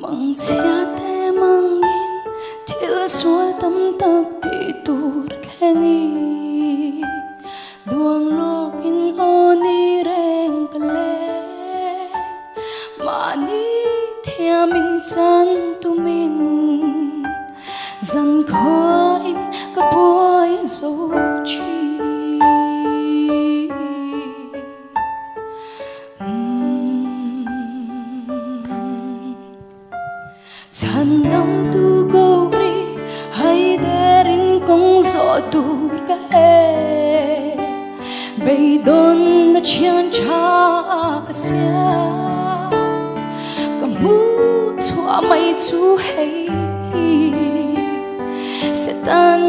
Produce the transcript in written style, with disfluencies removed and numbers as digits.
Mang chia te mang in thil sual tam tak ti tur thengi duang lokin oni reng kale mani thiamin chan tumin zan khoin kapoy zo chi chan dam tu gori hay derin kong zo tur ka e bay don na chian cha ka sia kamu chua mai chu hay se tan